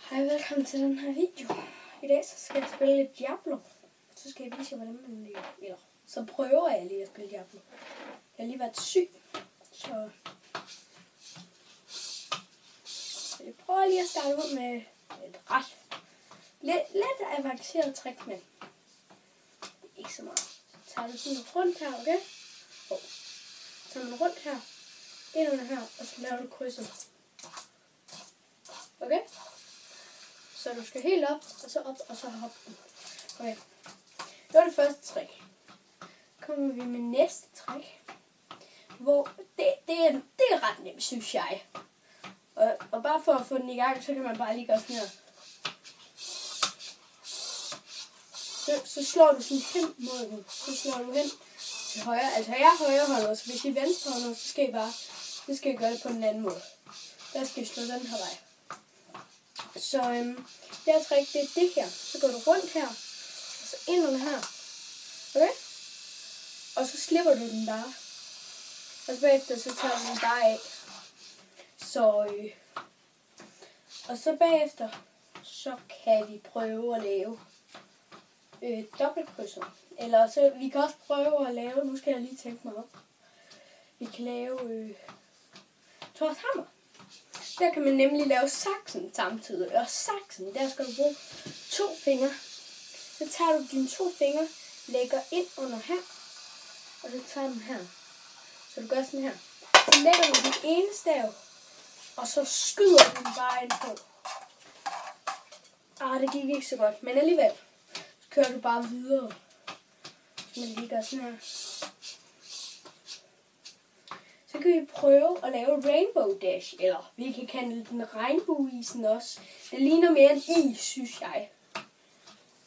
Hej, velkommen til den her video. I dag så skal jeg spille lidt Diablo. Så skal jeg vise jer, hvordan man lægger. Eller så prøver jeg lige at spille Diablo. Jeg har lige været syg, så jeg prøver lige at starte ud med et ret lidt avanceret trick, men ikke så meget. Så tager du sådan rundt her, okay? Så tager man rundt her, ind under her, og så laver du krydset. Okay? Så du skal helt op, og så op, og så hop. Okay. Det var det første trick. Kommer vi med næste trick, hvor det er ret nemt, synes jeg. Og bare for at få den i gang, så kan man bare lige gøre sådan her. Så slår du sådan hen mod den. Så slår du hen til højre. Altså jeg er højrehåndet, så hvis I er venstrehåndet, så skal I gøre det på den anden måde. Der skal I slå den her vej. Så det her trick, det er det her. Så går du rundt her, og så ind under her. Okay? Og så slipper du den bare. Og så bagefter, så tager du den bare af. Og så bagefter, så kan vi prøve at lave dobbeltkrydser. Eller så, vi kan også prøve at lave, nu skal jeg lige tænke mig op. Vi kan lave Thors hammer. Der kan man nemlig lave saksen samtidig. Og saksen, der skal du bruge 2 fingre. Så tager du dine 2 fingre, lægger ind under her, og så tager den her. Så du gør sådan her. Så lægger du den ene stav, og så skyder du den bare ind på. Det gik ikke så godt, men alligevel. Så kører du bare videre. Så man lige gør sådan her. Så kan vi prøve at lave Rainbow Dash, eller vi kan kalde den regnbueisen også. Det ligner mere en is, synes jeg.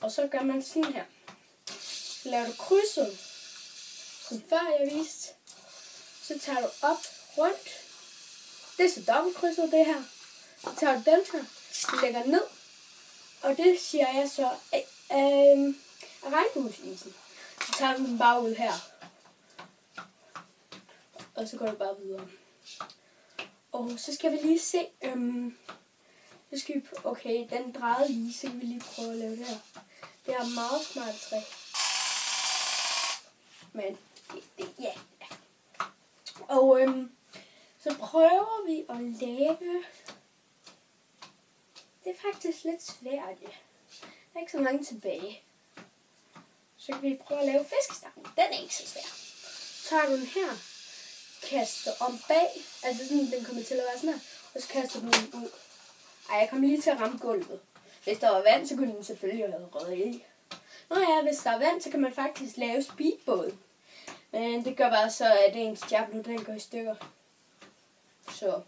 Og så gør man sådan her. Så laver du krydset, som før jeg viste. Så tager du op rundt. Det er så dobbeltkrydset, det her. Så tager du den her, du lægger ned. Og det siger jeg så af regnbueisen. Så tager du den bare ud her. Og så går det bare videre. Og så skal vi lige se. Okay, den drejede lige, så kan vi lige prøve at lave det her. Det er meget smart trick. Men ja. Og så prøver vi at lave. Det er faktisk lidt svært, ja. Der er ikke så mange tilbage. Så kan vi prøve at lave fiskestangen. Den er ikke så svær. Så tager du den her. Kaster om bag, altså sådan, den kommer til at være sådan her, og så kaster du den ud. Jeg kommer lige til at ramme gulvet. Hvis der var vand, så kunne den selvfølgelig have røget i. Hvis der er vand, så kan man faktisk lave speedbåd. Men det gør bare så, at ens Diablo, den går i stykker. Så